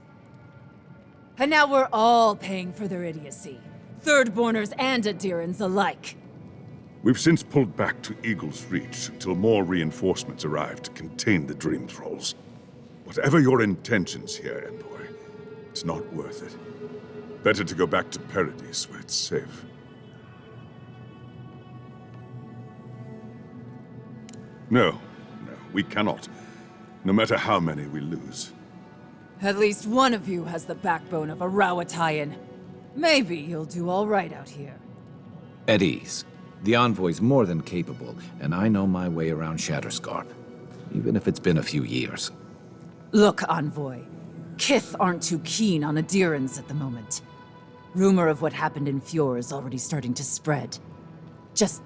And now we're all paying for their idiocy. Thirdborners and Aedyrans alike. We've since pulled back to Eagle's Reach until more reinforcements arrive to contain the Dream Thralls. Whatever your intentions here, envoy, it's not worth it. Better to go back to Paradise where it's safe. No, we cannot. No matter how many we lose. At least one of you has the backbone of a Rawatayan. Maybe you'll do all right out here. At ease. The envoy's more than capable, and I know my way around Shatterscarp. Even if it's been a few years. Look, Envoy. Kith aren't too keen on Aedyrans at the moment. Rumor of what happened in Fjord is already starting to spread. Just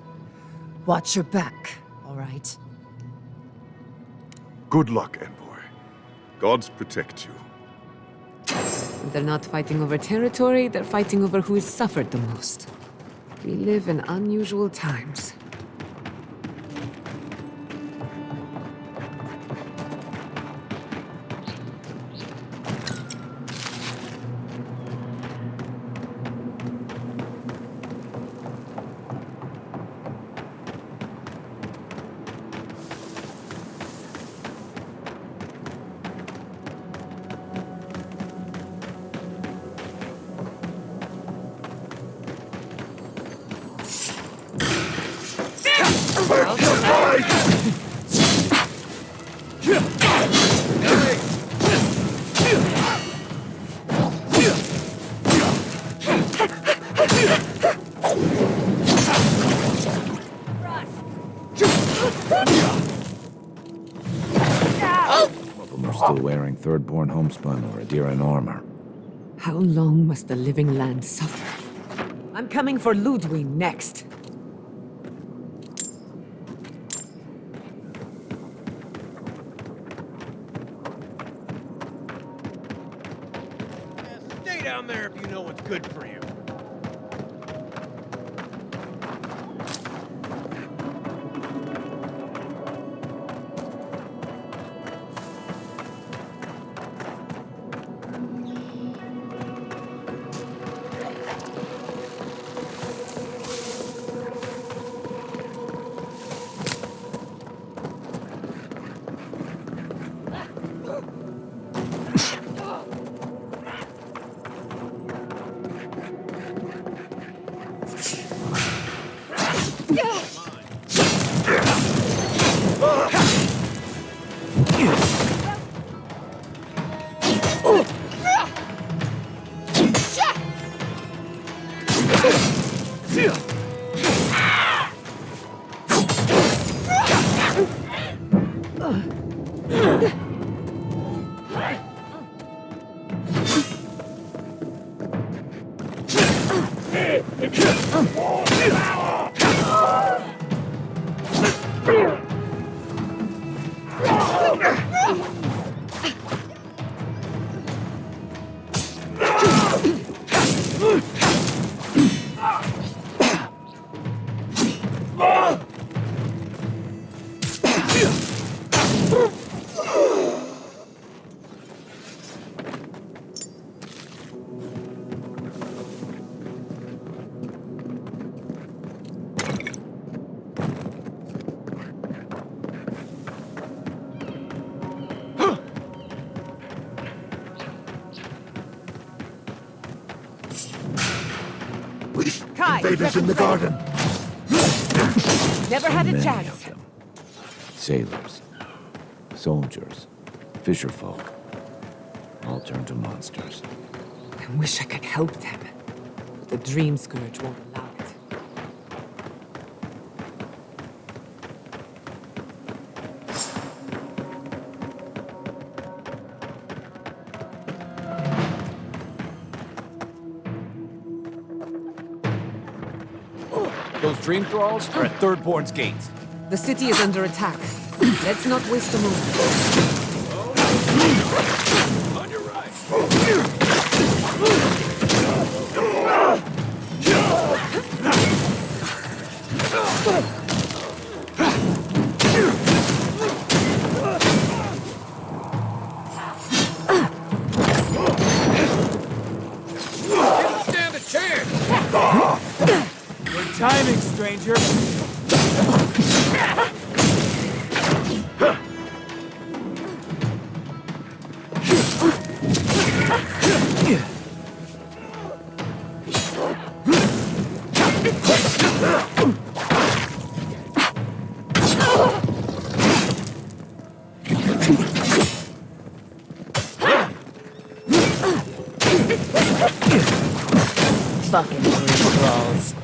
watch your back, all right? Good luck, envoy. Gods protect you. They're not fighting over territory, they're fighting over who has suffered the most. We live in unusual times. Still wearing Thirdborn homespun or Aedyran armor. How long must the living land suffer? I'm coming for Ludwig next. Stay down there if you know what's good for you. Invaders in the garden. Never had a Many chance. of them. Sailors, soldiers, fisherfolk, all turned to monsters. I wish I could help them, but the Dream Scourge won't allow it. Those Dream Thralls are at Thirdborn's gates. The city is under attack. Let's not waste a moment. On your right. stranger. Fucking Dream Thralls.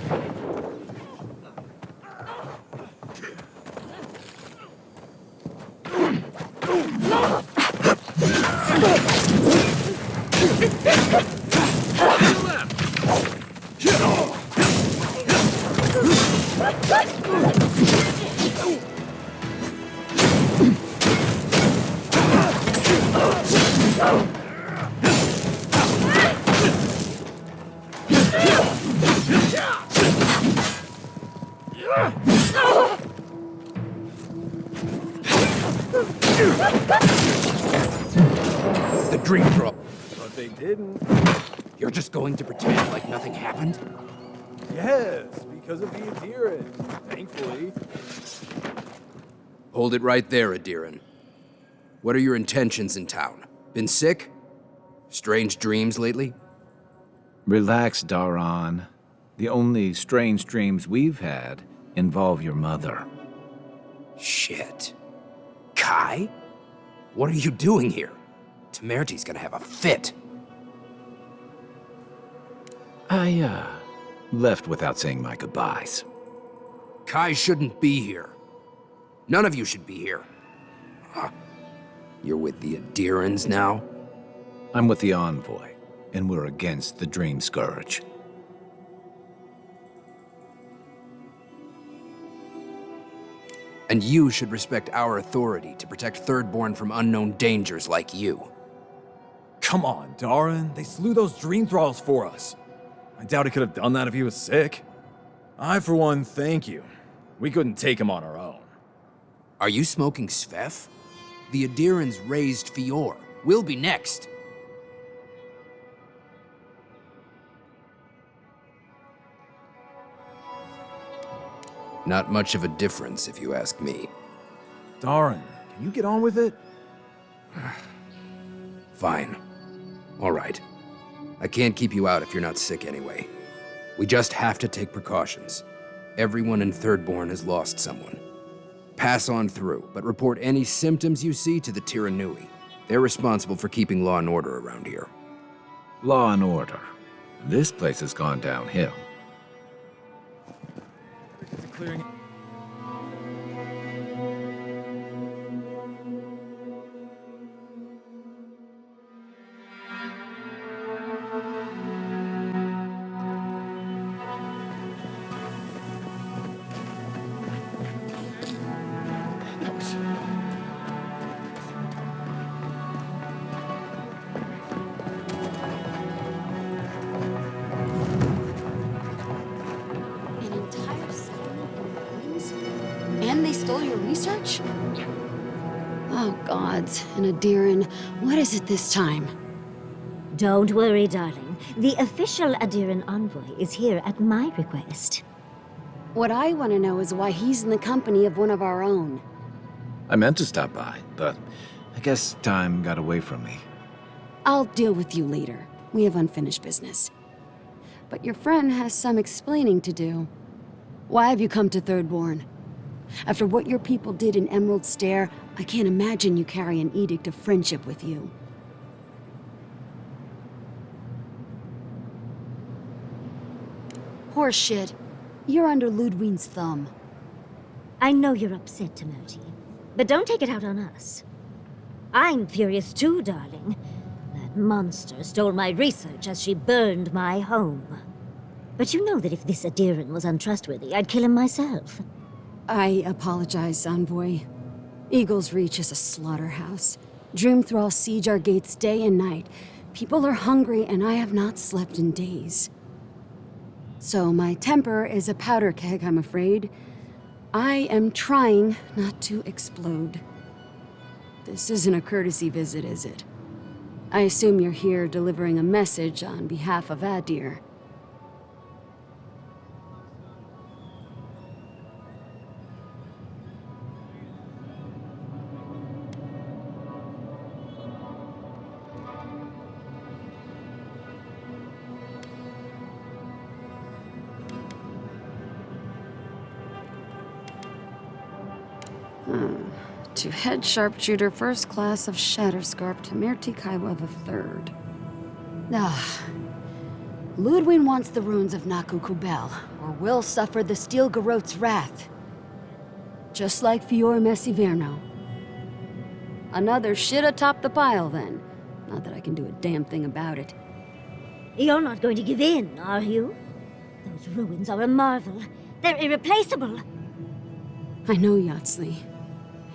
The dream drop. But they didn't. You're just going to pretend like nothing happened? Yes, because of the Aedyr, thankfully. Hold it right there, Aedyr. What are your intentions in town? Been sick? Strange dreams lately? Relax, Daron. The only strange dreams we've had involve your mother. Shit. Kai? What are you doing here? Temerty's gonna have a fit. I, left without saying my goodbyes. Kai shouldn't be here. None of you should be here. Huh. You're with the Aedyrans now? I'm with the envoy, and we're against the Dream Scourge. And you should respect our authority to protect Thirdborn from unknown dangers like you. Come on, Daron. They slew those Dream Thralls for us. I doubt he could have done that if he was sick. I, for one, thank you. We couldn't take him on our own. Are you smoking Svef? The Aedyrans raised Fior. We'll be next. Not much of a difference, if you ask me. Daron, can you get on with it? Fine. All right. I can't keep you out if you're not sick anyway. We just have to take precautions. Everyone in Thirdborn has lost someone. Pass on through, but report any symptoms you see to the Tiranui. They're responsible for keeping law and order around here. Law and order. This place has gone downhill. Clearing. And they stole your research? Oh, gods. And Aedyr, what is it this time? Don't worry, darling. The official Aedyr envoy is here at my request. What I want to know is why he's in the company of one of our own. I meant to stop by, but I guess time got away from me. I'll deal with you later. We have unfinished business. But your friend has some explaining to do. Why have you come to Thirdborn? After what your people did in Emerald Stair, I can't imagine you carry an edict of friendship with you. Horseshit. You're under Ludwine's thumb. I know you're upset, Temerty, but don't take it out on us. I'm furious too, darling. That monster stole my research as she burned my home. But you know that if this Aedyr was untrustworthy, I'd kill him myself. I apologize, Envoy. Eagle's Reach is a slaughterhouse. Dream Thralls siege our gates day and night. People are hungry, and I have not slept in days. So my temper is a powder keg, I'm afraid. I am trying not to explode. This isn't a courtesy visit, is it? I assume you're here delivering a message on behalf of Aedyr. To head sharpshooter, first class of Shatterscarp, Tamirti Kaiwa III. Ludwig wants the ruins of Naku Kubel, or will suffer the Steel Garrote's wrath. Just like Fior Messiverno. Another shit atop the pile, then. Not that I can do a damn thing about it. You're not going to give in, are you? Those ruins are a marvel. They're irreplaceable. I know, Yatsli.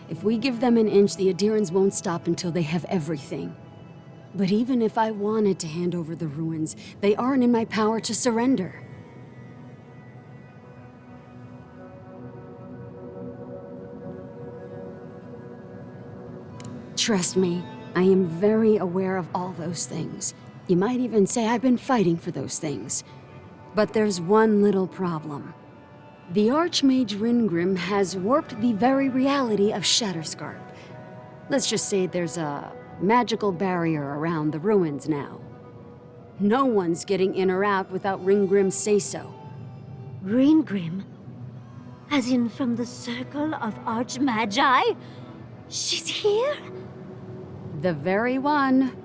If we give them an inch, the Aedyrans won't stop until they have everything. But even if I wanted to hand over the ruins, they aren't in my power to surrender. Trust me, I am very aware of all those things. You might even say I've been fighting for those things. But there's one little problem. The Archmage Ringrim has warped the very reality of Shatterscarp. Let's just say there's a magical barrier around the ruins now. No one's getting in or out without Ringgrim's say-so. Ringgrim? As in from the Circle of Archmagi? She's here? The very one.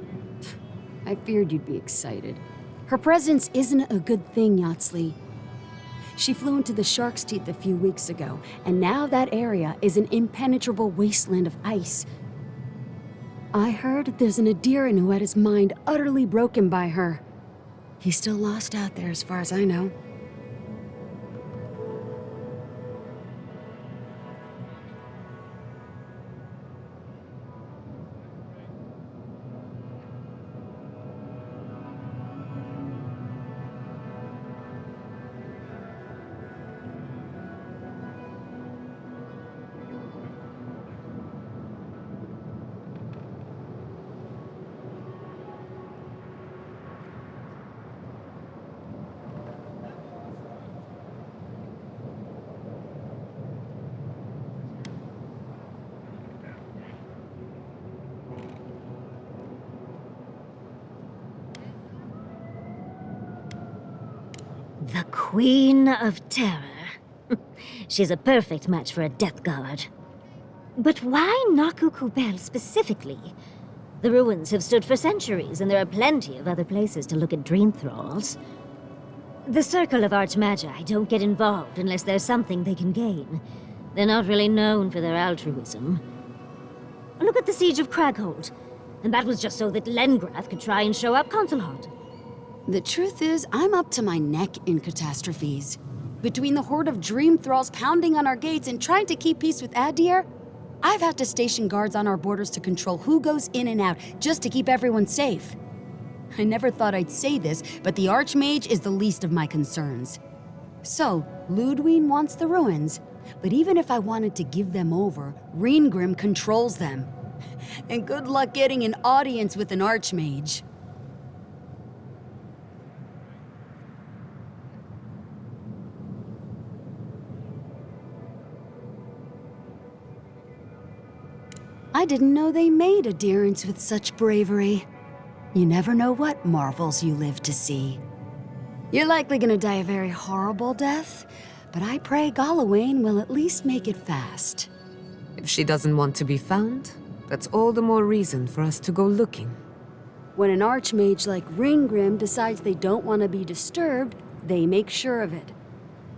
I feared you'd be excited. Her presence isn't a good thing, Yatsli. She flew into the Shark's Teeth a few weeks ago, and now that area is an impenetrable wasteland of ice. I heard there's an Aedyran who had his mind utterly broken by her. He's still lost out there as far as I know. The Queen of Terror. She's a perfect match for a Death Guard. But why Naku Kubel specifically? The ruins have stood for centuries, and there are plenty of other places to look at dream thralls. The Circle of Archmagi don't get involved unless there's something they can gain. They're not really known for their altruism. Look at the Siege of Craghold. And that was just so that Lengrath could try and show up Consulhot. The truth is, I'm up to my neck in catastrophes. Between the horde of dream thralls pounding on our gates and trying to keep peace with Aedyr, I've had to station guards on our borders to control who goes in and out, just to keep everyone safe. I never thought I'd say this, but the Archmage is the least of my concerns. So, Ludwig wants the ruins, but even if I wanted to give them over, Ringgrim controls them. And good luck getting an audience with an Archmage. I didn't know they made Aedyrans with such bravery. You never know what marvels you live to see. You're likely gonna die a very horrible death, but I pray Galawain will at least make it fast. If she doesn't want to be found, that's all the more reason for us to go looking. When an Archmage like Ringgrim decides they don't want to be disturbed, they make sure of it.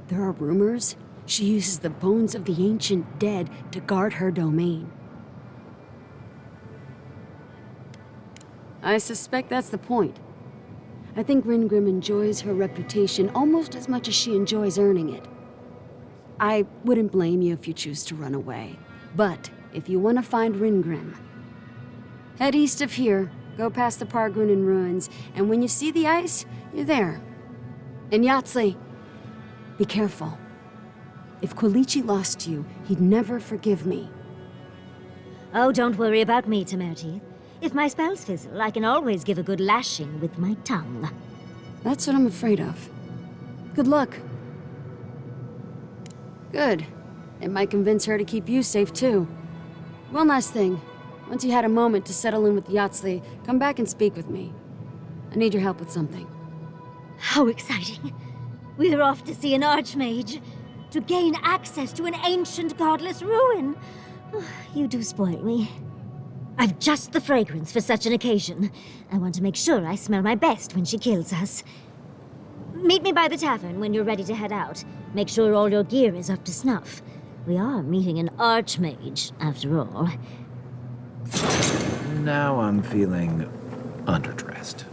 There are rumors she uses the bones of the ancient dead to guard her domain. I suspect that's the point. I think Ringgrim enjoys her reputation almost as much as she enjoys earning it. I wouldn't blame you if you choose to run away. But if you want to find Ringgrim, head east of here, go past the Pargunan ruins, and when you see the ice, you're there. And Yatsli, be careful. If Quilichi lost you, he'd never forgive me. Oh, don't worry about me, Tamirti. If my spells fizzle, I can always give a good lashing with my tongue. That's what I'm afraid of. Good luck. Good. It might convince her to keep you safe, too. One last thing. Once you had a moment to settle in with Yatsli, come back and speak with me. I need your help with something. How exciting. We're off to see an Archmage. To gain access to an ancient godless ruin. You do spoil me. I've just the fragrance for such an occasion. I want to make sure I smell my best when she kills us. Meet me by the tavern when you're ready to head out. Make sure all your gear is up to snuff. We are meeting an archmage, after all. Now I'm feeling underdressed.